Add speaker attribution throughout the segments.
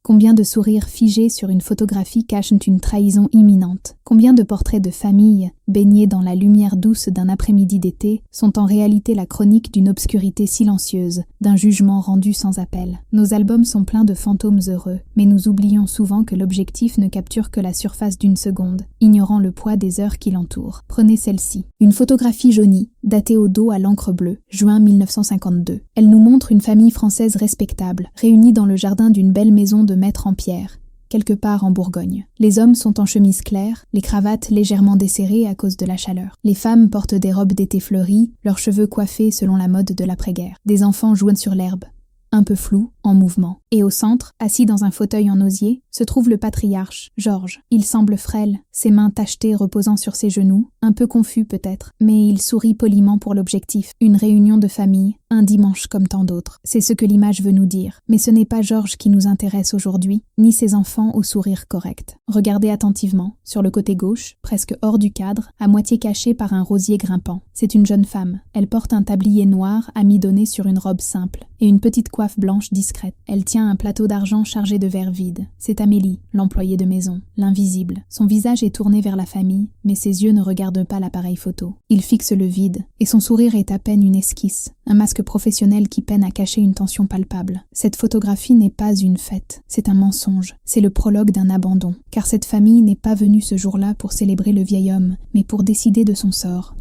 Speaker 1: Combien de sourires figés sur une photographie cachent une trahison imminente? Combien de portraits de famille, baignés dans la lumière douce d'un après-midi d'été, sont en réalité la chronique d'une obscurité silencieuse, d'un jugement rendu sans appel? Nos albums sont pleins de fantômes heureux, mais nous oublions souvent que l'objectif ne capture que la surface d'une seconde, ignorant le poids des heures qui l'entourent. Prenez celle-ci. Une photographie jaunie, datée au dos à l'encre bleue, juin 1952. Elle nous montre une famille française respectable, réunie dans le jardin d'une belle maison de maître en pierre, quelque part en Bourgogne. Les hommes sont en chemise claire, les cravates légèrement desserrées à cause de la chaleur. Les femmes portent des robes d'été fleuries, leurs cheveux coiffés selon la mode de l'après-guerre. Des enfants jouent sur l'herbe, un peu flou, en mouvement. Et au centre, assis dans un fauteuil en osier, se trouve le patriarche, Georges. Il semble frêle, ses mains tachetées reposant sur ses genoux, un peu confus peut-être, mais il sourit poliment pour l'objectif. Une réunion de famille, un dimanche comme tant d'autres. C'est ce que l'image veut nous dire. Mais ce n'est pas Georges qui nous intéresse aujourd'hui, ni ses enfants au sourire correct. Regardez attentivement, sur le côté gauche, presque hors du cadre, à moitié caché par un rosier grimpant. C'est une jeune femme. Elle porte un tablier noir amidonné sur une robe simple, et une petite coiffe blanche discrète. Elle tient un plateau d'argent chargé de verres vides. C'est Amélie, l'employée de maison, l'invisible. Son visage est tourné vers la famille, mais ses yeux ne regardent pas l'appareil photo. Il fixe le vide, et son sourire est à peine une esquisse, un masque professionnel qui peine à cacher une tension palpable. Cette photographie n'est pas une fête, c'est un mensonge, c'est le prologue d'un abandon, car cette famille n'est pas venue ce jour-là pour célébrer le vieil homme, mais pour décider de son sort.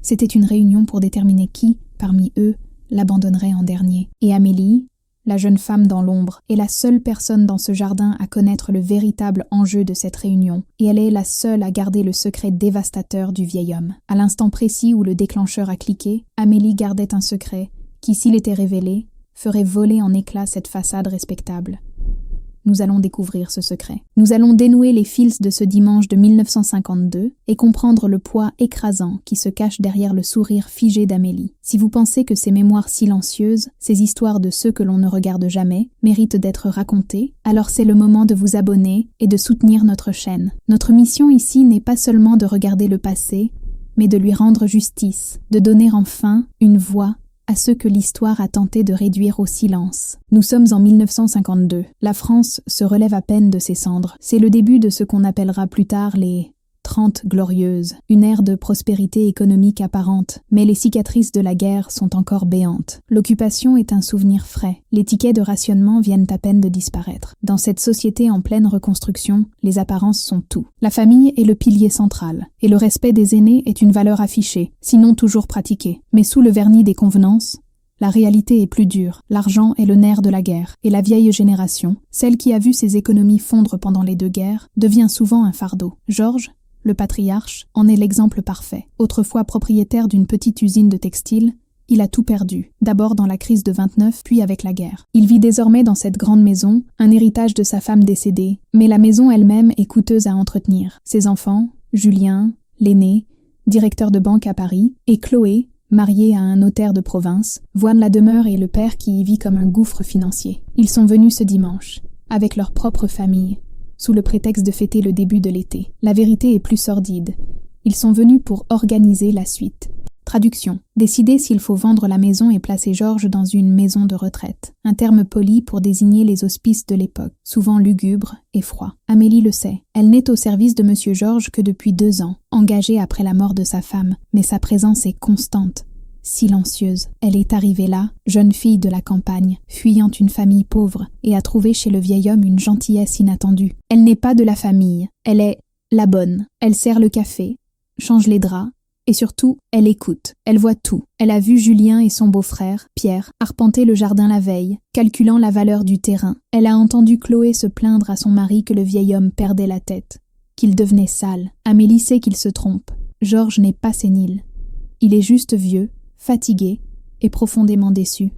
Speaker 1: C'était une réunion pour déterminer qui, parmi eux, l'abandonnerait en dernier. Et Amélie, la jeune femme dans l'ombre, est la seule personne dans ce jardin à connaître le véritable enjeu de cette réunion, et elle est la seule à garder le secret dévastateur du vieil homme. À l'instant précis où le déclencheur a cliqué, Amélie gardait un secret qui, s'il était révélé, ferait voler en éclats cette façade respectable. Nous allons découvrir ce secret. Nous allons dénouer les fils de ce dimanche de 1952 et comprendre le poids écrasant qui se cache derrière le sourire figé d'Amélie. Si vous pensez que ces mémoires silencieuses, ces histoires de ceux que l'on ne regarde jamais, méritent d'être racontées, alors c'est le moment de vous abonner et de soutenir notre chaîne. Notre mission ici n'est pas seulement de regarder le passé, mais de lui rendre justice, de donner enfin une voix à ceux que l'histoire a tenté de réduire au silence. Nous sommes en 1952. La France se relève à peine de ses cendres. C'est le début de ce qu'on appellera plus tard les 30 glorieuses, une ère de prospérité économique apparente, mais les cicatrices de la guerre sont encore béantes. L'occupation est un souvenir frais. Les tickets de rationnement viennent à peine de disparaître. Dans cette société en pleine reconstruction, les apparences sont tout. La famille est le pilier central, et le respect des aînés est une valeur affichée, sinon toujours pratiquée. Mais sous le vernis des convenances, la réalité est plus dure, l'argent est le nerf de la guerre, et la vieille génération, celle qui a vu ses économies fondre pendant les deux guerres, devient souvent un fardeau. Georges, le patriarche, en est l'exemple parfait. Autrefois propriétaire d'une petite usine de textile, il a tout perdu, d'abord dans la crise de 29, puis avec la guerre. Il vit désormais dans cette grande maison, un héritage de sa femme décédée, mais la maison elle-même est coûteuse à entretenir. Ses enfants, Julien, l'aîné, directeur de banque à Paris, et Chloé, mariée à un notaire de province, voient la demeure et le père qui y vit comme un gouffre financier. Ils sont venus ce dimanche, avec leur propre famille, sous le prétexte de fêter le début de l'été. La vérité est plus sordide. Ils sont venus pour organiser la suite. Traduction. Décider s'il faut vendre la maison et placer Georges dans une maison de retraite. Un terme poli pour désigner les hospices de l'époque, souvent lugubres et froids. Amélie le sait. Elle n'est au service de Monsieur Georges que depuis 2 ans, engagée après la mort de sa femme, mais sa présence est constante. Silencieuse. Elle est arrivée là, jeune fille de la campagne, fuyant une famille pauvre, et a trouvé chez le vieil homme une gentillesse inattendue. Elle n'est pas de la famille, elle est la bonne. Elle sert le café, change les draps, et surtout, elle écoute. Elle voit tout. Elle a vu Julien et son beau-frère, Pierre, arpenter le jardin la veille, calculant la valeur du terrain. Elle a entendu Chloé se plaindre à son mari que le vieil homme perdait la tête, qu'il devenait sale. Amélie sait qu'il se trompe. Georges n'est pas sénile. Il est juste vieux, fatigué et profondément déçu.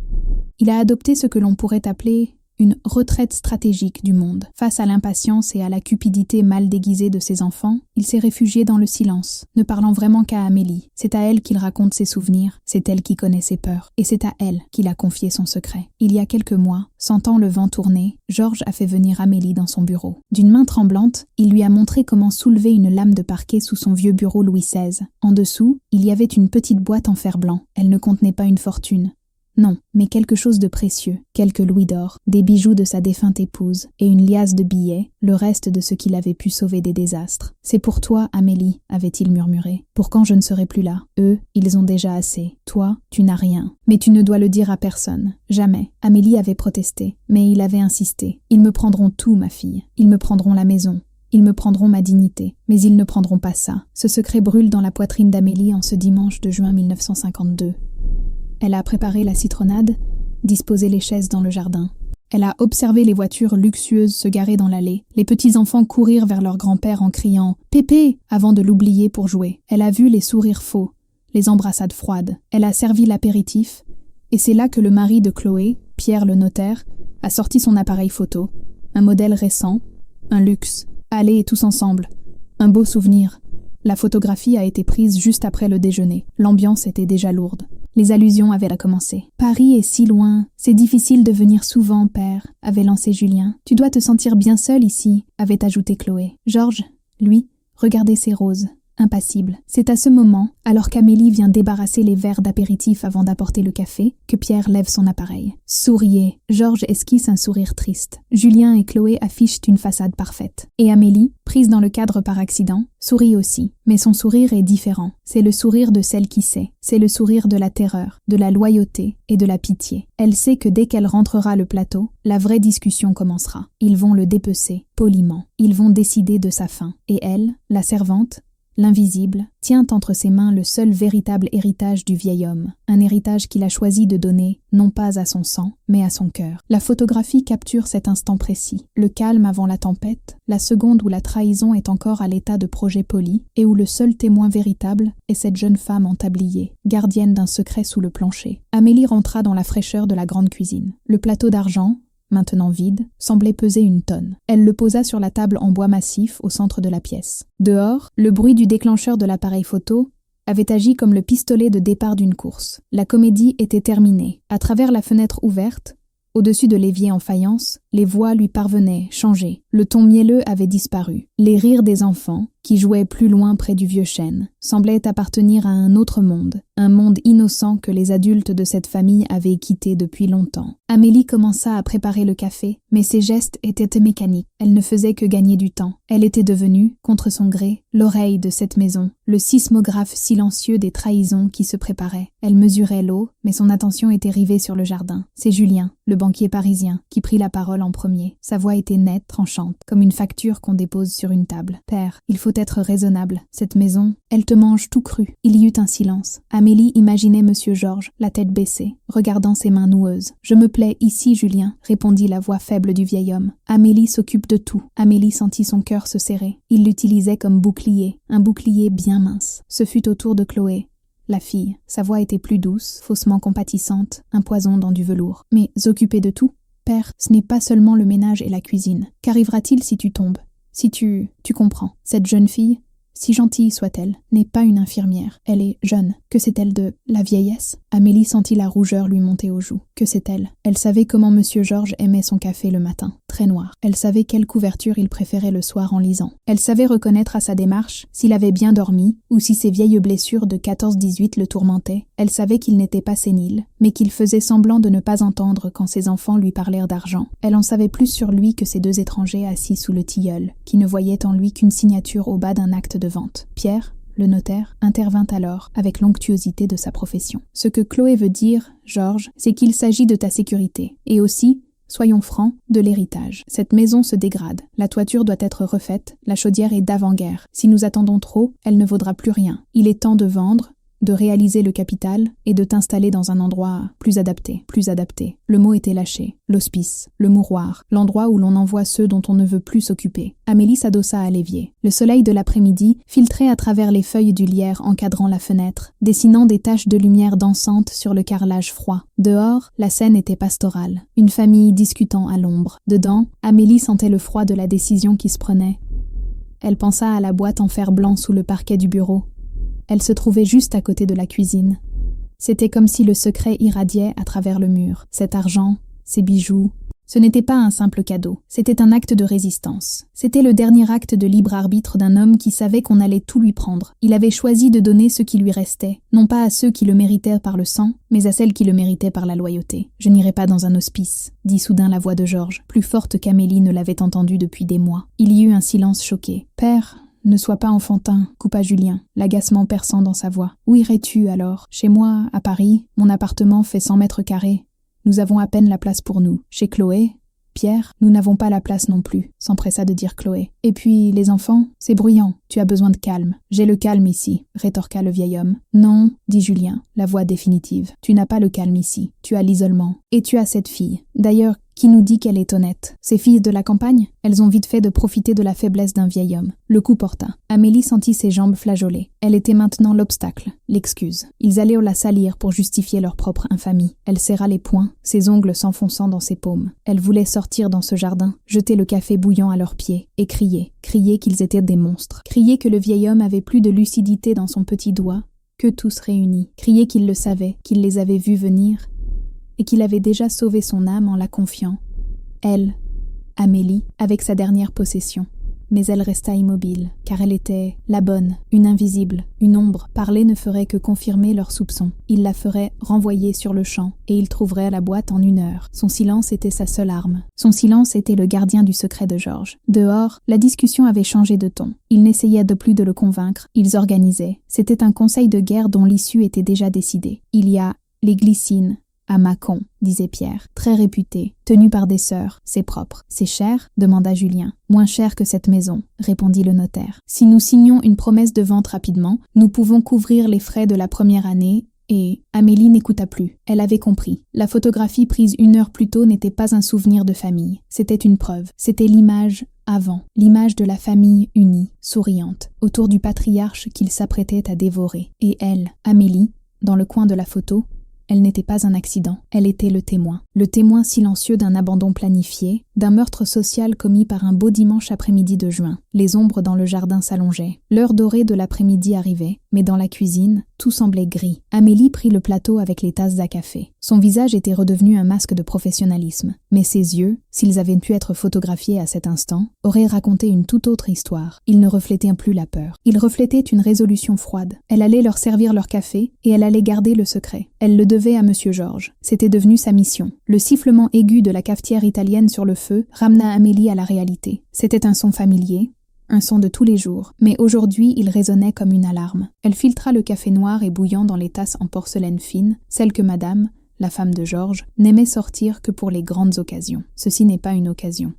Speaker 1: Il a adopté ce que l'on pourrait appeler une retraite stratégique du monde. Face à l'impatience et à la cupidité mal déguisée de ses enfants, il s'est réfugié dans le silence, ne parlant vraiment qu'à Amélie. C'est à elle qu'il raconte ses souvenirs, c'est elle qui connaît ses peurs, et c'est à elle qu'il a confié son secret. Il y a quelques mois, sentant le vent tourner, Georges a fait venir Amélie dans son bureau. D'une main tremblante, il lui a montré comment soulever une lame de parquet sous son vieux bureau Louis XVI. En dessous, il y avait une petite boîte en fer blanc. Elle ne contenait pas une fortune, Non, mais quelque chose de précieux, quelques louis d'or, des bijoux de sa défunte épouse, et une liasse de billets, le reste de ce qu'il avait pu sauver des désastres. « C'est pour toi, Amélie, avait-il murmuré. Pour quand je ne serai plus là. Eux, ils ont déjà assez. Toi, tu n'as rien. Mais tu ne dois le dire à personne. Jamais. » Amélie avait protesté, mais il avait insisté. « Ils me prendront tout, ma fille. Ils me prendront la maison. Ils me prendront ma dignité, mais ils ne prendront pas ça. » Ce secret brûle dans la poitrine d'Amélie en ce dimanche de juin 1952. Elle a préparé la citronnade, disposé les chaises dans le jardin. Elle a observé les voitures luxueuses se garer dans l'allée, les petits-enfants courir vers leur grand-père en criant « Pépé !» avant de l'oublier pour jouer. Elle a vu les sourires faux, les embrassades froides. Elle a servi l'apéritif, et c'est là que le mari de Chloé, Pierre le notaire, a sorti son appareil photo. Un modèle récent, un luxe. Allez, tous ensemble. Un beau souvenir. La photographie a été prise juste après le déjeuner. L'ambiance était déjà lourde. Les allusions avaient commencé. « Paris est si loin. C'est difficile de venir souvent, père, » avait lancé Julien. « Tu dois te sentir bien seul ici, » avait ajouté Chloé. Georges, lui, regardait ses roses, impassible. C'est à ce moment, alors qu'Amélie vient débarrasser les verres d'apéritif avant d'apporter le café, que Pierre lève son appareil. « Souriez !» Georges esquisse un sourire triste. Julien et Chloé affichent une façade parfaite. Et Amélie, prise dans le cadre par accident, sourit aussi. Mais son sourire est différent. C'est le sourire de celle qui sait. C'est le sourire de la terreur, de la loyauté et de la pitié. Elle sait que dès qu'elle rentrera le plateau, la vraie discussion commencera. Ils vont le dépecer, poliment. Ils vont décider de sa fin. Et elle, la servante, l'invisible, tient entre ses mains le seul véritable héritage du vieil homme, un héritage qu'il a choisi de donner, non pas à son sang, mais à son cœur. La photographie capture cet instant précis, le calme avant la tempête, la seconde où la trahison est encore à l'état de projet poli, et où le seul témoin véritable est cette jeune femme en tablier, gardienne d'un secret sous le plancher. Amélie rentra dans la fraîcheur de la grande cuisine. Le plateau d'argent, maintenant vide, semblait peser une tonne. Elle le posa sur la table en bois massif au centre de la pièce. Dehors, le bruit du déclencheur de l'appareil photo avait agi comme le pistolet de départ d'une course. La comédie était terminée. À travers la fenêtre ouverte, au-dessus de l'évier en faïence, les voix lui parvenaient, changées. Le ton mielleux avait disparu. Les rires des enfants, qui jouaient plus loin près du vieux chêne, semblaient appartenir à un autre monde, un monde innocent que les adultes de cette famille avaient quitté depuis longtemps. Amélie commença à préparer le café, mais ses gestes étaient mécaniques. Elle ne faisait que gagner du temps. Elle était devenue, contre son gré, l'oreille de cette maison, le sismographe silencieux des trahisons qui se préparaient. Elle mesurait l'eau, mais son attention était rivée sur le jardin. C'est Julien, le banquier parisien, qui prit la parole en premier. Sa voix était nette, tranchante, comme une facture qu'on dépose sur une table. « Père, il faut être raisonnable. Cette maison, elle te mange tout cru. » Il y eut un silence. Amélie imaginait Monsieur Georges, la tête baissée, regardant ses mains noueuses. « Je me plais ici, Julien, » répondit la voix faible du vieil homme. « Amélie s'occupe de tout. » Amélie sentit son cœur se serrer. Il l'utilisait comme bouclier, un bouclier bien mince. Ce fut au tour de Chloé. La fille. Sa voix était plus douce, faussement compatissante, un poison dans du velours. « Mais s'occuper de tout ? Père, ce n'est pas seulement le ménage et la cuisine. Qu'arrivera-t-il si tu tombes ? Si tu comprends. Cette jeune fille, si gentille soit-elle, n'est pas une infirmière. Elle est jeune. Que sait-elle de la vieillesse ? Amélie sentit la rougeur lui monter aux joues. Que sait-elle ? Elle savait comment Monsieur Georges aimait son café le matin, très noir. Elle savait quelle couverture il préférait le soir en lisant. Elle savait reconnaître à sa démarche s'il avait bien dormi ou si ses vieilles blessures de 14-18 le tourmentaient. Elle savait qu'il n'était pas sénile, mais qu'il faisait semblant de ne pas entendre quand ses enfants lui parlèrent d'argent. Elle en savait plus sur lui que ces deux étrangers assis sous le tilleul, qui ne voyaient en lui qu'une signature au bas d'un acte de vente. Pierre, le notaire, intervint alors avec l'onctuosité de sa profession. « Ce que Chloé veut dire, Georges, c'est qu'il s'agit de ta sécurité, et aussi, soyons francs, de l'héritage. Cette maison se dégrade, la toiture doit être refaite, la chaudière est d'avant-guerre. Si nous attendons trop, elle ne vaudra plus rien. Il est temps de vendre, de réaliser le capital et de t'installer dans un endroit plus adapté. Le mot était lâché. L'hospice, le mouroir, l'endroit où l'on envoie ceux dont on ne veut plus s'occuper. Amélie s'adossa à l'évier. Le soleil de l'après-midi filtrait à travers les feuilles du lierre encadrant la fenêtre, dessinant des taches de lumière dansantes sur le carrelage froid. Dehors, la scène était pastorale. Une famille discutant à l'ombre. Dedans, Amélie sentait le froid de la décision qui se prenait. Elle pensa à la boîte en fer blanc sous le parquet du bureau. Elle se trouvait juste à côté de la cuisine. C'était comme si le secret irradiait à travers le mur. Cet argent, ces bijoux, Ce n'était pas un simple cadeau, c'était un acte de résistance. C'était le dernier acte de libre arbitre d'un homme qui savait qu'on allait tout lui prendre. Il avait choisi de donner ce qui lui restait, non pas à ceux qui le méritaient par le sang, mais à celles qui le méritaient par la loyauté. « Je n'irai pas dans un hospice », dit soudain la voix de Georges, plus forte qu'Amélie ne l'avait entendue depuis des mois. Il y eut un silence choqué. « Père, ne sois pas enfantin », coupa Julien, l'agacement perçant dans sa voix. « Où irais-tu alors ? Chez moi, à Paris, mon appartement fait 100 mètres carrés. Nous avons à peine la place pour nous. Chez Chloé, Pierre, nous n'avons pas la place non plus, s'empressa de dire Chloé. Et puis, les enfants, c'est bruyant, tu as besoin de calme. J'ai le calme ici, rétorqua le vieil homme. Non, dit Julien, la voix définitive. Tu n'as pas le calme ici, tu as l'isolement. Et tu as cette fille. D'ailleurs, qui nous dit qu'elle est honnête? Ces filles de la campagne? Elles ont vite fait de profiter de la faiblesse d'un vieil homme. Le coup porta. Amélie sentit ses jambes flageoler. Elle était maintenant l'obstacle, l'excuse. Ils allaient la salir pour justifier leur propre infamie. Elle serra les poings, ses ongles s'enfonçant dans ses paumes. Elle voulait sortir dans ce jardin, jeter le café bouillant à leurs pieds, et crier qu'ils étaient des monstres. Crier que le vieil homme avait plus de lucidité dans son petit doigt que tous réunis. Crier qu'il le savait, qu'il les avait vus venir, et qu'il avait déjà sauvé son âme en la confiant. Elle, Amélie, avec sa dernière possession. Mais elle resta immobile, car elle était la bonne, une invisible, une ombre. Parler ne ferait que confirmer leurs soupçons. Il la ferait renvoyer sur le champ, et il trouverait la boîte en 1 heure. Son silence était sa seule arme. Son silence était le gardien du secret de Georges. Dehors, la discussion avait changé de ton. Ils n'essayaient de plus de le convaincre, ils organisaient. C'était un conseil de guerre dont l'issue était déjà décidée. Il y a les glycines à Mâcon, disait Pierre, très réputé, tenu par des sœurs, c'est propre. C'est cher ? Demanda Julien. Moins cher que cette maison, répondit le notaire. Si nous signons une promesse de vente rapidement, nous pouvons couvrir les frais de la première année. Et Amélie n'écouta plus. Elle avait compris. La photographie prise 1 heure plus tôt n'était pas un souvenir de famille. C'était une preuve. C'était l'image avant. L'image de la famille unie, souriante, autour du patriarche qu'il s'apprêtait à dévorer. Et elle, Amélie, dans le coin de la photo, elle n'était pas un accident, elle était le témoin silencieux d'un abandon planifié, d'un meurtre social commis par un beau dimanche après-midi de juin. Les ombres dans le jardin s'allongeaient. L'heure dorée de l'après-midi arrivait, mais dans la cuisine, tout semblait gris. Amélie prit le plateau avec les tasses à café. Son visage était redevenu un masque de professionnalisme, mais ses yeux, s'ils avaient pu être photographiés à cet instant, auraient raconté une toute autre histoire. Ils ne reflétaient plus la peur. Ils reflétaient une résolution froide. Elle allait leur servir leur café, et elle allait garder le secret. Elle le devait à Monsieur Georges. C'était devenu sa mission. Le sifflement aigu de la cafetière italienne sur le feu ramena Amélie à la réalité. C'était un son familier, un son de tous les jours, mais aujourd'hui il résonnait comme une alarme. Elle filtra le café noir et bouillant dans les tasses en porcelaine fine, celle que madame, la femme de Georges, n'aimait sortir que pour les grandes occasions. Ceci n'est pas une occasion.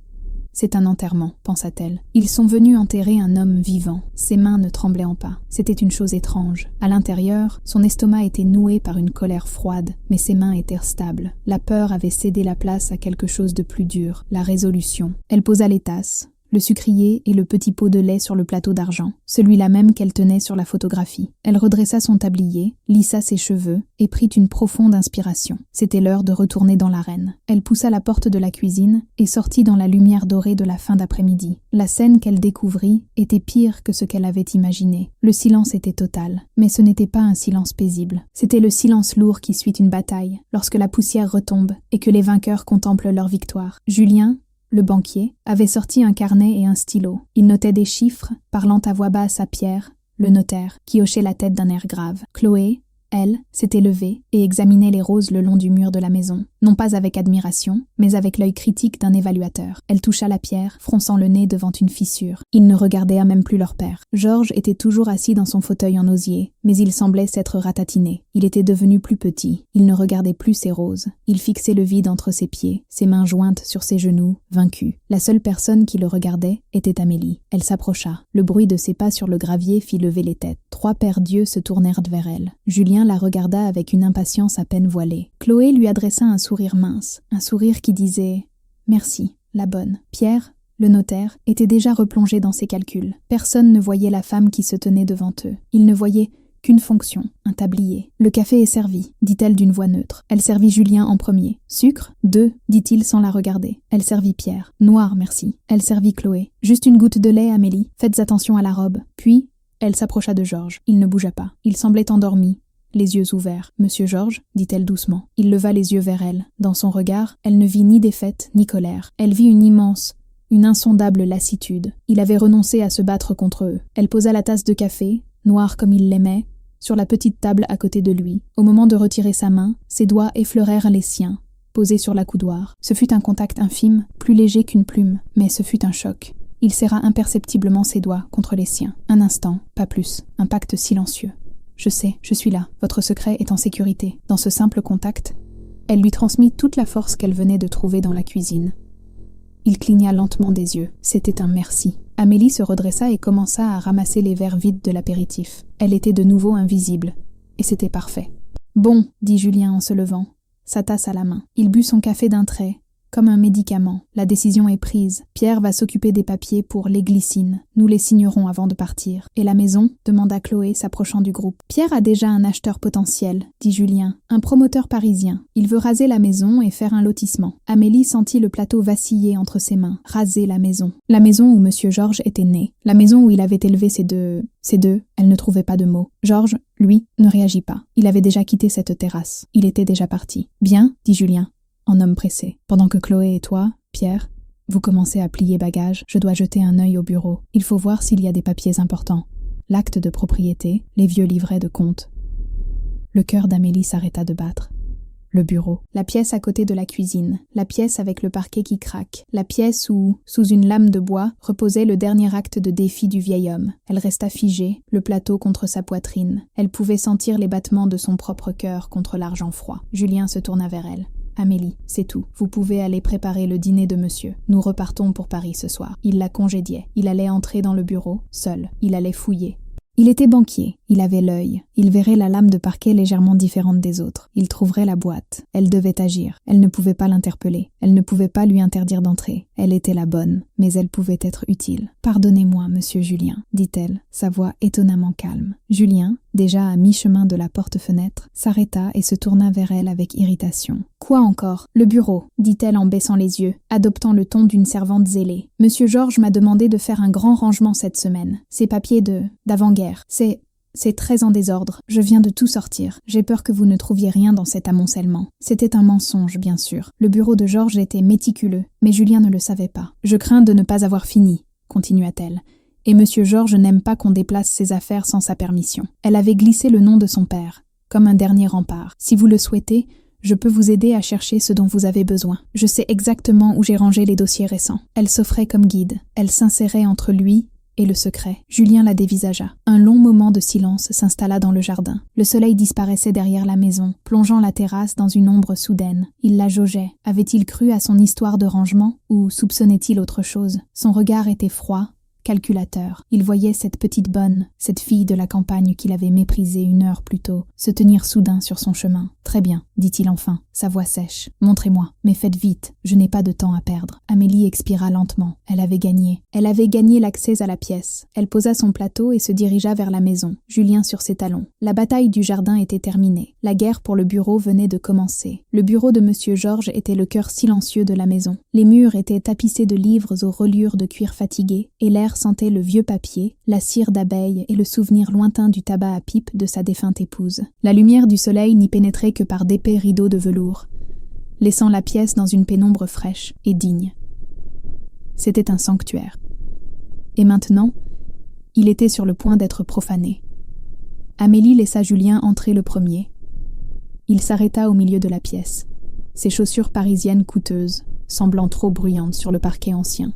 Speaker 1: C'est un enterrement, pensa-t-elle. Ils sont venus enterrer un homme vivant. Ses mains ne tremblaient pas. C'était une chose étrange. À l'intérieur, son estomac était noué par une colère froide, mais ses mains étaient stables. La peur avait cédé la place à quelque chose de plus dur, la résolution. Elle posa les tasses, le sucrier et le petit pot de lait sur le plateau d'argent, celui-là même qu'elle tenait sur la photographie. Elle redressa son tablier, lissa ses cheveux et prit une profonde inspiration. C'était l'heure de retourner dans l'arène. Elle poussa la porte de la cuisine et sortit dans la lumière dorée de la fin d'après-midi. La scène qu'elle découvrit était pire que ce qu'elle avait imaginé. Le silence était total, mais ce n'était pas un silence paisible. C'était le silence lourd qui suit une bataille, lorsque la poussière retombe et que les vainqueurs contemplent leur victoire. Julien, le banquier, avait sorti un carnet et un stylo. Il notait des chiffres, parlant à voix basse à Pierre, le notaire, qui hochait la tête d'un air grave. Chloé, elle, s'était levée et examinait les roses le long du mur de la maison, non pas avec admiration, mais avec l'œil critique d'un évaluateur. Elle toucha la pierre, fronçant le nez devant une fissure. Ils ne regardaient même plus leur père. Georges était toujours assis dans son fauteuil en osier, mais il semblait s'être ratatiné. Il était devenu plus petit. Il ne regardait plus ses roses. Il fixait le vide entre ses pieds, ses mains jointes sur ses genoux, vaincu. La seule personne qui le regardait était Amélie. Elle s'approcha. Le bruit de ses pas sur le gravier fit lever les têtes. 3 paires d'yeux se tournèrent vers elle. Julien la regarda avec une impatience à peine voilée. Chloé lui adressa un sourire mince, un sourire qui disait « Merci, la bonne ». Pierre, le notaire, était déjà replongé dans ses calculs. Personne ne voyait la femme qui se tenait devant eux. Il ne voyait qu'une fonction, un tablier. « Le café est servi », dit-elle d'une voix neutre. Elle servit Julien en premier. « Sucre ? 2 », dit-il sans la regarder. Elle servit Pierre. « Noir, merci ». Elle servit Chloé. « Juste une goutte de lait, Amélie. Faites attention à la robe. » Puis, elle s'approcha de Georges. Il ne bougea pas. Il semblait endormi, les yeux ouverts. « Monsieur Georges » dit-elle doucement. Il leva les yeux vers elle. Dans son regard, elle ne vit ni défaite ni colère. Elle vit une insondable lassitude. Il avait renoncé à se battre contre eux. Elle posa la tasse de café, noire comme il l'aimait, sur la petite table à côté de lui. Au moment de retirer sa main, ses doigts effleurèrent les siens, posés sur la coudoir. Ce fut un contact infime, plus léger qu'une plume, mais ce fut un choc. Il serra imperceptiblement ses doigts contre les siens. Un instant, pas plus, un pacte silencieux. « Je sais, je suis là, votre secret est en sécurité. » Dans ce simple contact, elle lui transmit toute la force qu'elle venait de trouver dans la cuisine. Il cligna lentement des yeux. C'était un merci. Amélie se redressa et commença à ramasser les verres vides de l'apéritif. Elle était de nouveau invisible. Et c'était parfait. « Bon, » dit Julien en se levant, sa tasse à la main. Il but son café d'un trait, comme un médicament. La décision est prise. Pierre va s'occuper des papiers pour les glycines. Nous les signerons avant de partir. « Et la maison ?» demanda Chloé, s'approchant du groupe. « Pierre a déjà un acheteur potentiel, » dit Julien. « Un promoteur parisien. Il veut raser la maison et faire un lotissement. » Amélie sentit le plateau vaciller entre ses mains. Raser la maison. La maison où Monsieur Georges était né. La maison où il avait élevé ses deux... Elle ne trouvait pas de mots. Georges, lui, ne réagit pas. Il avait déjà quitté cette terrasse. Il était déjà parti. « Bien, » dit Julien, en homme pressé. « Pendant que Chloé et toi, Pierre, vous commencez à plier bagages, je dois jeter un œil au bureau. Il faut voir s'il y a des papiers importants. L'acte de propriété, les vieux livrets de compte. » Le cœur d'Amélie s'arrêta de battre. Le bureau. La pièce à côté de la cuisine. La pièce avec le parquet qui craque. La pièce où, sous une lame de bois, reposait le dernier acte de défi du vieil homme. Elle resta figée, le plateau contre sa poitrine. Elle pouvait sentir les battements de son propre cœur contre l'argent froid. Julien se tourna vers elle. « Amélie, c'est tout. Vous pouvez aller préparer le dîner de monsieur. Nous repartons pour Paris ce soir. » Il la congédiait. Il allait entrer dans le bureau, seul. Il allait fouiller. Il était banquier, il avait l'œil, il verrait la lame de parquet légèrement différente des autres, il trouverait la boîte, elle devait agir, elle ne pouvait pas l'interpeller, elle ne pouvait pas lui interdire d'entrer, elle était la bonne, mais elle pouvait être utile. « Pardonnez-moi, monsieur Julien, » dit-elle, sa voix étonnamment calme. Julien, déjà à mi-chemin de la porte-fenêtre, s'arrêta et se tourna vers elle avec irritation. « Quoi encore ? Le bureau, » dit-elle en baissant les yeux, adoptant le ton d'une servante zélée. « Monsieur Georges m'a demandé de faire un grand rangement cette semaine. Ces papiers d'avant-guerre, c'est très en désordre. Je viens de tout sortir. J'ai peur que vous ne trouviez rien dans cet amoncellement. » C'était un mensonge, bien sûr. Le bureau de Georges était méticuleux, mais Julien ne le savait pas. « Je crains de ne pas avoir fini, » continua-t-elle. « Et monsieur Georges n'aime pas qu'on déplace ses affaires sans sa permission. » Elle avait glissé le nom de son père, comme un dernier rempart. « Si vous le souhaitez, je peux vous aider à chercher ce dont vous avez besoin. Je sais exactement où j'ai rangé les dossiers récents. » Elle s'offrait comme guide. Elle s'insérait entre lui et le secret. Julien la dévisagea. Un long moment de silence s'installa dans le jardin. Le soleil disparaissait derrière la maison, plongeant la terrasse dans une ombre soudaine. Il la jaugeait. Avait-il cru à son histoire de rangement ou soupçonnait-il autre chose? Son regard était froid, calculateur. Il voyait cette petite bonne, cette fille de la campagne qu'il avait méprisée une heure plus tôt, se tenir soudain sur son chemin. « Très bien, » dit-il enfin, sa voix sèche. « Montrez-moi, mais faites vite, je n'ai pas de temps à perdre. » Amélie expira lentement. Elle avait gagné. Elle avait gagné l'accès à la pièce. Elle posa son plateau et se dirigea vers la maison, Julien sur ses talons. La bataille du jardin était terminée. La guerre pour le bureau venait de commencer. Le bureau de monsieur Georges était le cœur silencieux de la maison. Les murs étaient tapissés de livres aux reliures de cuir fatigué, et l'air sentait le vieux papier, la cire d'abeille et le souvenir lointain du tabac à pipe de sa défunte épouse. La lumière du soleil n'y pénétrait que par d'épais rideaux de velours, laissant la pièce dans une pénombre fraîche et digne. C'était un sanctuaire. Et maintenant, il était sur le point d'être profané. Amélie laissa Julien entrer le premier. Il s'arrêta au milieu de la pièce, ses chaussures parisiennes coûteuses, semblant trop bruyantes sur le parquet ancien.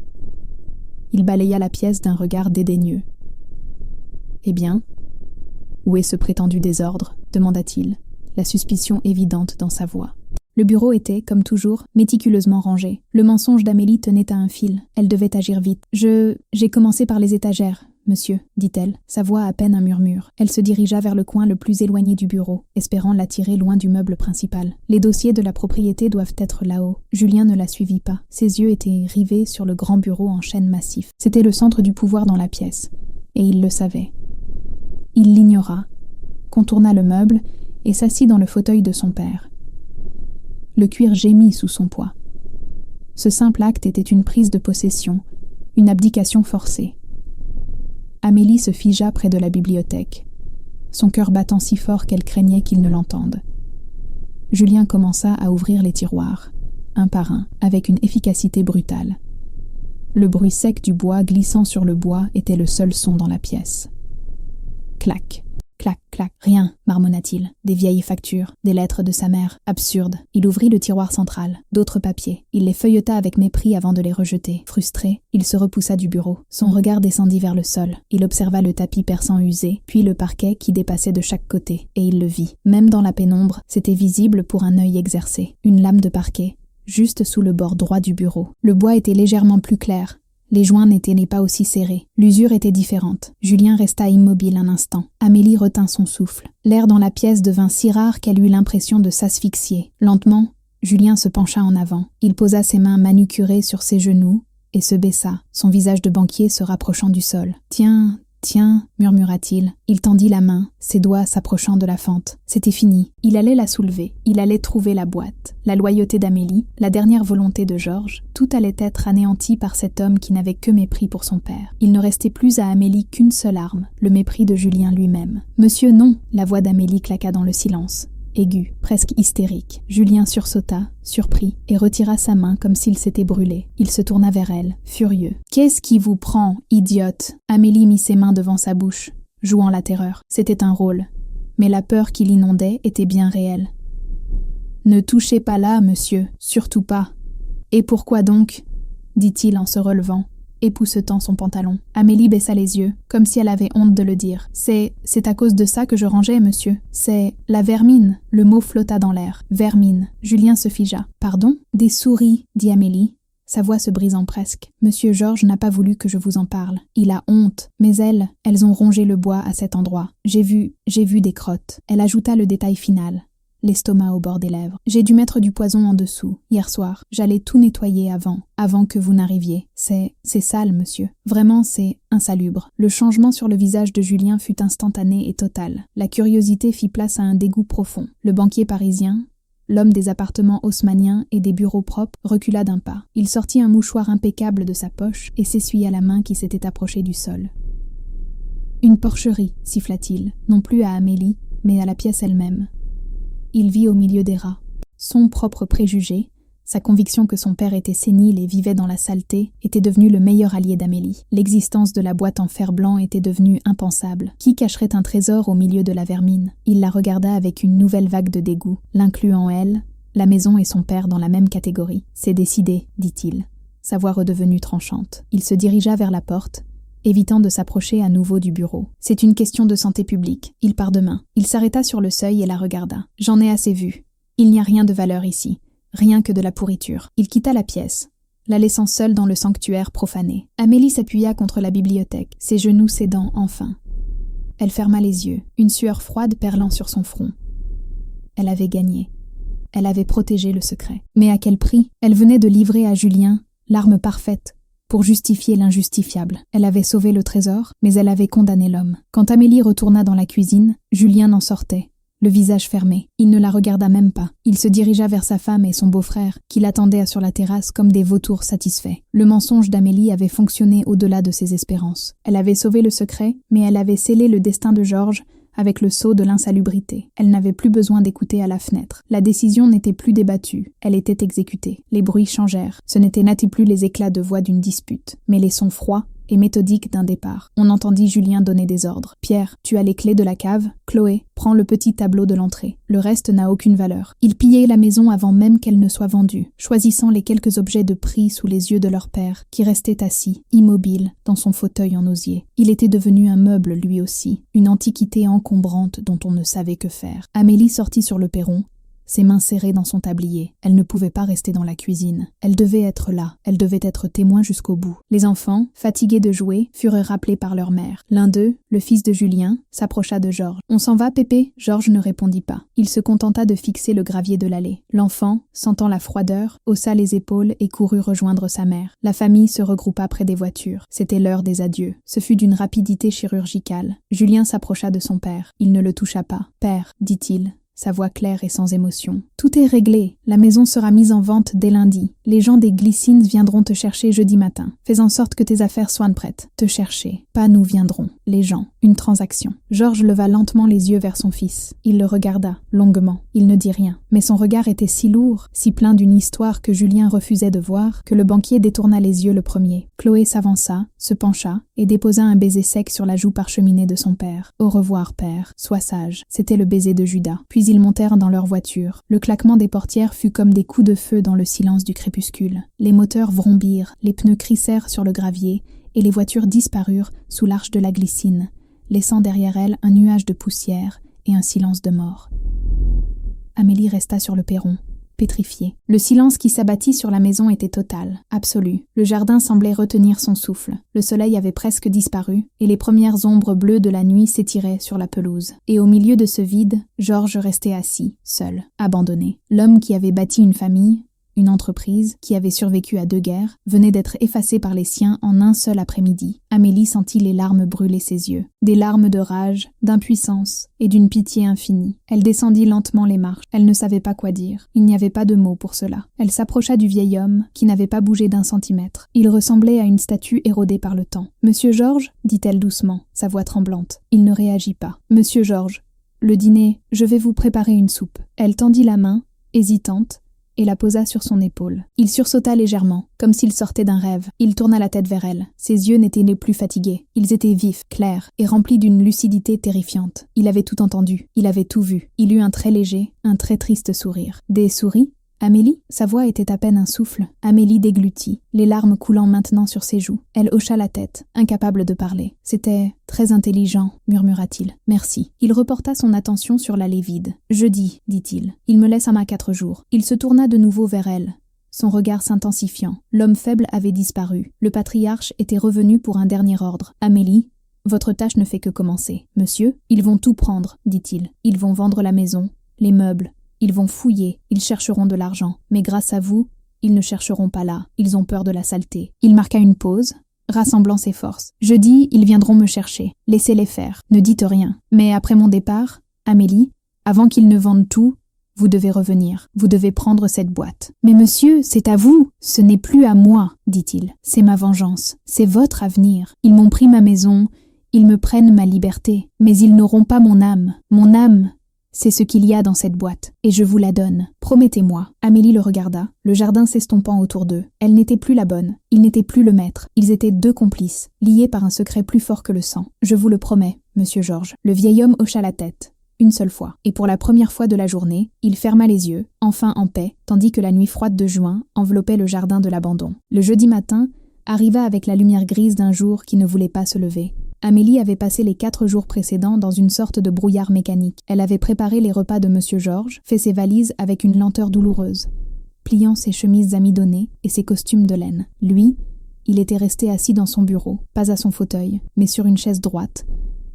Speaker 1: Il balaya la pièce d'un regard dédaigneux. « Eh bien, où est ce prétendu désordre ?» demanda-t-il, la suspicion évidente dans sa voix. Le bureau était, comme toujours, méticuleusement rangé. Le mensonge d'Amélie tenait à un fil. Elle devait agir vite. « J'ai commencé par les étagères, monsieur, » dit-elle, sa voix à peine un murmure. Elle se dirigea vers le coin le plus éloigné du bureau, espérant l'attirer loin du meuble principal. Les dossiers de la propriété doivent être là-haut. Julien ne la suivit pas. Ses yeux étaient rivés sur le grand bureau en chêne massif. C'était le centre du pouvoir dans la pièce, et il le savait. Il l'ignora, contourna le meuble et s'assit dans le fauteuil de son père. Le cuir gémit sous son poids. Ce simple acte était une prise de possession, une abdication forcée. Amélie se figea près de la bibliothèque. son cœur battant si fort qu'elle craignait qu'il ne l'entende. Julien commença à ouvrir les tiroirs, un par un, avec une efficacité brutale. Le bruit sec du bois glissant sur le bois était le seul son dans la pièce. Clac, clac, clac. Rien, marmonna-t-il. Des vieilles factures, des lettres de sa mère. Absurde. Il ouvrit le tiroir central. D'autres papiers. Il les feuilleta avec mépris avant de les rejeter. Frustré, il se repoussa du bureau. Son regard descendit vers le sol. Il observa le tapis persan usé, puis le parquet qui dépassait de chaque côté, et il le vit. Même dans la pénombre, c'était visible pour un œil exercé. Une lame de parquet, juste sous le bord droit du bureau. Le bois était légèrement plus clair. Les joints n'étaient pas aussi serrés. L'usure était différente. Julien resta immobile un instant. Amélie retint son souffle. L'air dans la pièce devint si rare qu'elle eut l'impression de s'asphyxier. Lentement, Julien se pencha en avant. Il posa ses mains manucurées sur ses genoux et se baissa, son visage de banquier se rapprochant du sol. « Tiens, tiens, murmura-t-il. Il tendit la main, ses doigts s'approchant de la fente. C'était fini. Il allait la soulever. Il allait trouver la boîte. La loyauté d'Amélie, la dernière volonté de Georges, tout allait être anéanti par cet homme qui n'avait que mépris pour son père. Il ne restait plus à Amélie qu'une seule arme, le mépris de Julien lui-même. « Monsieur, non !» La voix d'Amélie claqua dans le silence. Aigu, presque hystérique. Julien sursauta, surpris, et retira sa main comme s'il s'était brûlé. Il se tourna vers elle, furieux. « Qu'est-ce qui vous prend, idiote ?» Amélie mit ses mains devant sa bouche, jouant la terreur. C'était un rôle. Mais la peur qui l'inondait était bien réelle. « Ne touchez pas là, monsieur, surtout pas. »« Et pourquoi donc ?» dit-il en se relevant, époussetant son pantalon. Amélie baissa les yeux, comme si elle avait honte de le dire. « C'est à cause de ça que je rangeais, monsieur. C'est la vermine. » Le mot flotta dans l'air. « Vermine. » Julien se figea. « Pardon ?»« Des souris, » dit Amélie, sa voix se brisant presque. « Monsieur Georges n'a pas voulu que je vous en parle. Il a honte. Mais elles ont rongé le bois à cet endroit. J'ai vu des crottes. » Elle ajouta le détail final. L'estomac au bord des lèvres. « J'ai dû mettre du poison en dessous. Hier soir, j'allais tout nettoyer avant que vous n'arriviez. C'est sale, monsieur. Vraiment, c'est insalubre. » Le changement sur le visage de Julien fut instantané et total. La curiosité fit place à un dégoût profond. Le banquier parisien, l'homme des appartements haussmanniens et des bureaux propres, recula d'un pas. Il sortit un mouchoir impeccable de sa poche et s'essuya la main qui s'était approchée du sol. « Une porcherie, siffla-t-il, non plus à Amélie, mais à la pièce elle-même. » Il vit au milieu des rats. Son propre préjugé, sa conviction que son père était sénile et vivait dans la saleté, était devenu le meilleur allié d'Amélie. L'existence de la boîte en fer blanc était devenue impensable. Qui cacherait un trésor au milieu de la vermine ? Il la regarda avec une nouvelle vague de dégoût, l'incluant elle, la maison et son père dans la même catégorie. « C'est décidé, » dit-il, sa voix redevenue tranchante. Il se dirigea vers la porte, évitant de s'approcher à nouveau du bureau. « C'est une question de santé publique. Il part demain. » Il s'arrêta sur le seuil et la regarda. « J'en ai assez vu. Il n'y a rien de valeur ici. Rien que de la pourriture. » Il quitta la pièce, la laissant seule dans le sanctuaire profané. Amélie s'appuya contre la bibliothèque, ses genoux cédant enfin. Elle ferma les yeux, une sueur froide perlant sur son front. Elle avait gagné. Elle avait protégé le secret. Mais à quel prix ? Elle venait de livrer à Julien l'arme parfaite pour justifier l'injustifiable. Elle avait sauvé le trésor, mais elle avait condamné l'homme. Quand Amélie retourna dans la cuisine, Julien en sortait, le visage fermé. Il ne la regarda même pas. Il se dirigea vers sa femme et son beau-frère, qui l'attendaient sur la terrasse comme des vautours satisfaits. Le mensonge d'Amélie avait fonctionné au-delà de ses espérances. Elle avait sauvé le secret, mais elle avait scellé le destin de Georges avec le sceau de l'insalubrité. Elle n'avait plus besoin d'écouter à la fenêtre. La décision n'était plus débattue, elle était exécutée. Les bruits changèrent. Ce n'étaient plus les éclats de voix d'une dispute, mais les sons froids et méthodique d'un départ. On entendit Julien donner des ordres. « Pierre, tu as les clés de la cave. Chloé, prends le petit tableau de l'entrée. Le reste n'a aucune valeur. » Il pillait la maison avant même qu'elle ne soit vendue, choisissant les quelques objets de prix sous les yeux de leur père, qui restait assis, immobile, dans son fauteuil en osier. Il était devenu un meuble lui aussi, une antiquité encombrante dont on ne savait que faire. Amélie sortit sur le perron, ses mains serrées dans son tablier. Elle ne pouvait pas rester dans la cuisine. Elle devait être là. Elle devait être témoin jusqu'au bout. Les enfants, fatigués de jouer, furent rappelés par leur mère. L'un d'eux, le fils de Julien, s'approcha de Georges. « On s'en va, Pépé ?» Georges ne répondit pas. Il se contenta de fixer le gravier de l'allée. L'enfant, sentant la froideur, haussa les épaules et courut rejoindre sa mère. La famille se regroupa près des voitures. C'était l'heure des adieux. Ce fut d'une rapidité chirurgicale. Julien s'approcha de son père. Il ne le toucha pas. « Père, dit-il, sa voix claire et sans émotion. « Tout est réglé. La maison sera mise en vente dès lundi. Les gens des Glycines viendront te chercher jeudi matin. Fais en sorte que tes affaires soient prêtes. Te chercher. Pas nous viendrons. Les gens. Une transaction. Georges leva lentement les yeux vers son fils. Il le regarda, longuement. Il ne dit rien. Mais son regard était si lourd, si plein d'une histoire que Julien refusait de voir, que le banquier détourna les yeux le premier. Chloé s'avança, se pencha, et déposa un baiser sec sur la joue parcheminée de son père. « Au revoir, père. Sois sage. » C'était le baiser de Judas. Puis ils montèrent dans leur voiture. Le claquement des portières fut comme des coups de feu dans le silence du crépuscule. Les moteurs vrombirent, les pneus crissèrent sur le gravier, et les voitures disparurent sous l'arche de la Glycine, laissant derrière elles un nuage de poussière et un silence de mort. Amélie resta sur le perron, pétrifiée. Le silence qui s'abattit sur la maison était total, absolu. Le jardin semblait retenir son souffle. Le soleil avait presque disparu, et les premières ombres bleues de la nuit s'étiraient sur la pelouse. Et au milieu de ce vide, Georges restait assis, seul, abandonné. L'homme qui avait bâti une famille, une entreprise, qui avait survécu à 2 guerres, venait d'être effacée par les siens en un seul après-midi. Amélie sentit les larmes brûler ses yeux. Des larmes de rage, d'impuissance et d'une pitié infinie. Elle descendit lentement les marches. Elle ne savait pas quoi dire. Il n'y avait pas de mots pour cela. Elle s'approcha du vieil homme, qui n'avait pas bougé d'1 centimètre. Il ressemblait à une statue érodée par le temps. « Monsieur Georges » dit-elle doucement, sa voix tremblante. Il ne réagit pas. « Monsieur Georges, le dîner, je vais vous préparer une soupe. » Elle tendit la main, hésitante, et la posa sur son épaule. Il sursauta légèrement, comme s'il sortait d'un rêve. Il tourna la tête vers elle. Ses yeux n'étaient plus fatigués. Ils étaient vifs, clairs, et remplis d'une lucidité terrifiante. Il avait tout entendu. Il avait tout vu. Il eut un très léger, un très triste sourire. Des souris ? Amélie ? Sa voix était à peine un souffle. Amélie déglutit, les larmes coulant maintenant sur ses joues. Elle hocha la tête, incapable de parler. « C'était très intelligent, » murmura-t-il. « Merci. » Il reporta son attention sur l'allée vide. « Jeudi, dit-il. Il me laisse à ma 4 jours. » Il se tourna de nouveau vers elle, son regard s'intensifiant. L'homme faible avait disparu. Le patriarche était revenu pour un dernier ordre. « Amélie, votre tâche ne fait que commencer. »« Monsieur, ils vont tout prendre, dit-il. Ils vont vendre la maison, les meubles. Ils vont fouiller, ils chercheront de l'argent. Mais grâce à vous, ils ne chercheront pas là. Ils ont peur de la saleté. » Il marqua une pause, rassemblant ses forces. « Jeudi, ils viendront me chercher. Laissez-les faire. Ne dites rien. Mais après mon départ, Amélie, avant qu'ils ne vendent tout, vous devez revenir. Vous devez prendre cette boîte. »« Mais monsieur, c'est à vous. »« Ce n'est plus à moi, dit-il. C'est ma vengeance. C'est votre avenir. Ils m'ont pris ma maison. Ils me prennent ma liberté. Mais ils n'auront pas mon âme. Mon âme, c'est ce qu'il y a dans cette boîte, et je vous la donne. Promettez-moi. » Amélie le regarda, le jardin s'estompant autour d'eux. Elle n'était plus la bonne, il n'était plus le maître. Ils étaient 2 complices, liés par un secret plus fort que le sang. « Je vous le promets, monsieur Georges. » Le vieil homme hocha la tête, une seule fois, et pour la première fois de la journée, il ferma les yeux, enfin en paix, tandis que la nuit froide de juin enveloppait le jardin de l'abandon. Le jeudi matin arriva avec la lumière grise d'un jour qui ne voulait pas se lever. Amélie avait passé les 4 jours précédents dans une sorte de brouillard mécanique. Elle avait préparé les repas de monsieur Georges, fait ses valises avec une lenteur douloureuse, pliant ses chemises amidonnées et ses costumes de laine. Lui, il était resté assis dans son bureau, pas à son fauteuil, mais sur une chaise droite,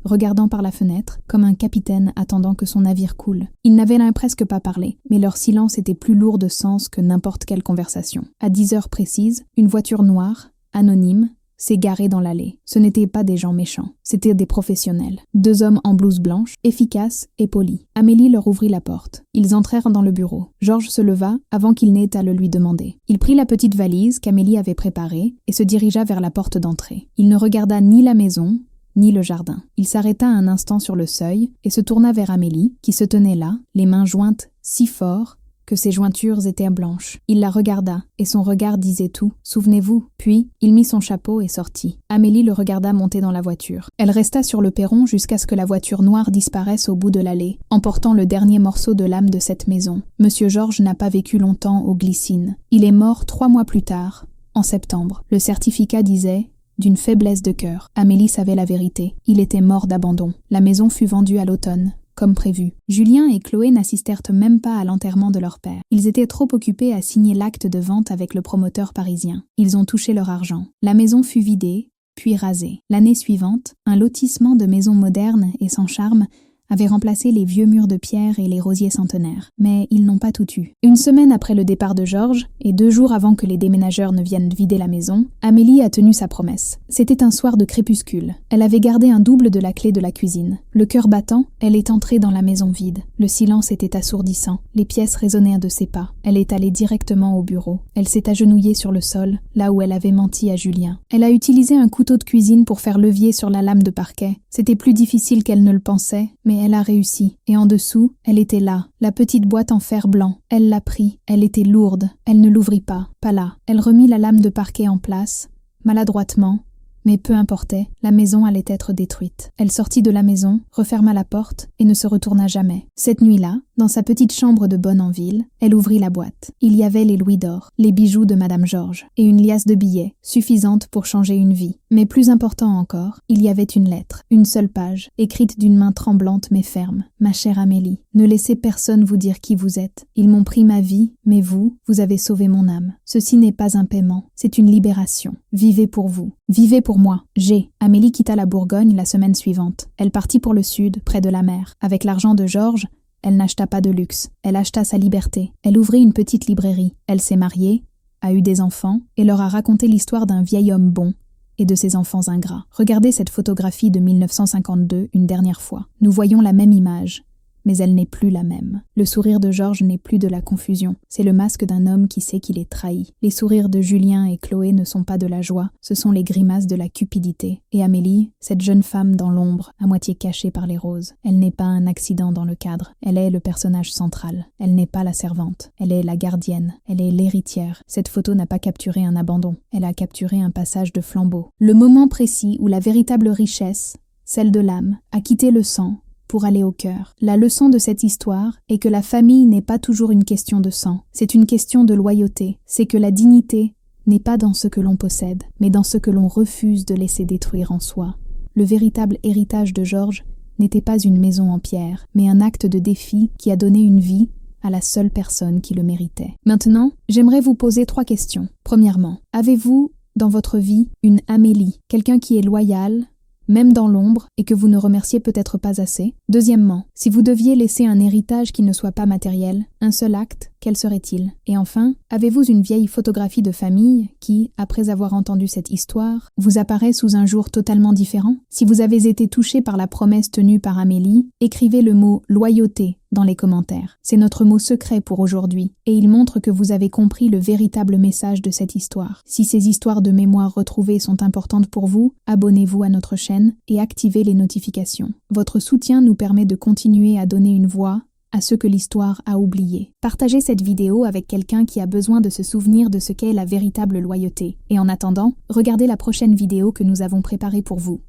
Speaker 1: regardant par la fenêtre, comme un capitaine attendant que son navire coule. Ils n'avaient presque pas parlé, mais leur silence était plus lourd de sens que n'importe quelle conversation. À 10 heures précises, une voiture noire, anonyme, s'est garée dans l'allée. Ce n'étaient pas des gens méchants, c'étaient des professionnels. 2 hommes en blouse blanche, efficaces et polis. Amélie leur ouvrit la porte. Ils entrèrent dans le bureau. Georges se leva avant qu'il n'ait à le lui demander. Il prit la petite valise qu'Amélie avait préparée et se dirigea vers la porte d'entrée. Il ne regarda ni la maison, ni le jardin. Il s'arrêta un instant sur le seuil et se tourna vers Amélie, qui se tenait là, les mains jointes si fort que ses jointures étaient blanches. Il la regarda, et son regard disait tout. « Souvenez-vous » Puis, il mit son chapeau et sortit. Amélie le regarda monter dans la voiture. Elle resta sur le perron jusqu'à ce que la voiture noire disparaisse au bout de l'allée, emportant le dernier morceau de l'âme de cette maison. Monsieur Georges n'a pas vécu longtemps aux Glycines. Il est mort 3 mois plus tard, en septembre. Le certificat disait « d'une faiblesse de cœur ». Amélie savait la vérité. Il était mort d'abandon. La maison fut vendue à l'automne, comme prévu. Julien et Chloé n'assistèrent même pas à l'enterrement de leur père. Ils étaient trop occupés à signer l'acte de vente avec le promoteur parisien. Ils ont touché leur argent. La maison fut vidée, puis rasée. L'année suivante, un lotissement de maisons modernes et sans charme avait remplacé les vieux murs de pierre et les rosiers centenaires. Mais ils n'ont pas tout eu. Une semaine après le départ de Georges, et 2 jours avant que les déménageurs ne viennent vider la maison, Amélie a tenu sa promesse. C'était un soir de crépuscule. Elle avait gardé un double de la clé de la cuisine. Le cœur battant, elle est entrée dans la maison vide. Le silence était assourdissant. Les pièces résonnèrent de ses pas. Elle est allée directement au bureau. Elle s'est agenouillée sur le sol, là où elle avait menti à Julien. Elle a utilisé un couteau de cuisine pour faire levier sur la lame de parquet. C'était plus difficile qu'elle ne le pensait, mais elle a réussi. Et en dessous, elle était là, la petite boîte en fer blanc. Elle l'a pris. Elle était lourde. Elle ne l'ouvrit pas. Pas là. Elle remit la lame de parquet en place, maladroitement, mais peu importait, la maison allait être détruite. Elle sortit de la maison, referma la porte et ne se retourna jamais. Cette nuit-là, dans sa petite chambre de bonne en ville, elle ouvrit la boîte. Il y avait les louis d'or, les bijoux de Madame Georges, et une liasse de billets, suffisante pour changer une vie. Mais plus important encore, il y avait une lettre, une seule page, écrite d'une main tremblante mais ferme. « Ma chère Amélie, ne laissez personne vous dire qui vous êtes. Ils m'ont pris ma vie, mais vous avez sauvé mon âme. Ceci n'est pas un paiement, c'est une libération. Vivez pour vous. Vivez pour moi. J'ai. » Amélie quitta la Bourgogne la semaine suivante. Elle partit pour le sud, près de la mer. Avec l'argent de Georges, elle n'acheta pas de luxe. Elle acheta sa liberté. Elle ouvrit une petite librairie. Elle s'est mariée, a eu des enfants et leur a raconté l'histoire d'un vieil homme bon et de ses enfants ingrats. Regardez cette photographie de 1952 une dernière fois. Nous voyons la même image, mais elle n'est plus la même. Le sourire de Georges n'est plus de la confusion. C'est le masque d'un homme qui sait qu'il est trahi. Les sourires de Julien et Chloé ne sont pas de la joie, ce sont les grimaces de la cupidité. Et Amélie, cette jeune femme dans l'ombre, à moitié cachée par les roses. Elle n'est pas un accident dans le cadre. Elle est le personnage central. Elle n'est pas la servante. Elle est la gardienne. Elle est l'héritière. Cette photo n'a pas capturé un abandon. Elle a capturé un passage de flambeau. Le moment précis où la véritable richesse, celle de l'âme, a quitté le sang, pour aller au cœur. La leçon de cette histoire est que la famille n'est pas toujours une question de sang, c'est une question de loyauté, c'est que la dignité n'est pas dans ce que l'on possède, mais dans ce que l'on refuse de laisser détruire en soi. Le véritable héritage de Georges n'était pas une maison en pierre, mais un acte de défi qui a donné une vie à la seule personne qui le méritait. Maintenant, j'aimerais vous poser 3 questions. Premièrement, avez-vous dans votre vie une Amélie, quelqu'un qui est loyal, même dans l'ombre, et que vous ne remerciez peut-être pas assez? Deuxièmement, si vous deviez laisser un héritage qui ne soit pas matériel, un seul acte, quel serait-il? Et enfin, avez-vous une vieille photographie de famille qui, après avoir entendu cette histoire, vous apparaît sous un jour totalement différent? Si vous avez été touché par la promesse tenue par Amélie, écrivez le mot « loyauté » dans les commentaires. C'est notre mot secret pour aujourd'hui, et il montre que vous avez compris le véritable message de cette histoire. Si ces histoires de mémoire retrouvées sont importantes pour vous, abonnez-vous à notre chaîne et activez les notifications. Votre soutien nous permet de continuer à donner une voix à ceux que l'histoire a oubliés. Partagez cette vidéo avec quelqu'un qui a besoin de se souvenir de ce qu'est la véritable loyauté. Et en attendant, regardez la prochaine vidéo que nous avons préparée pour vous.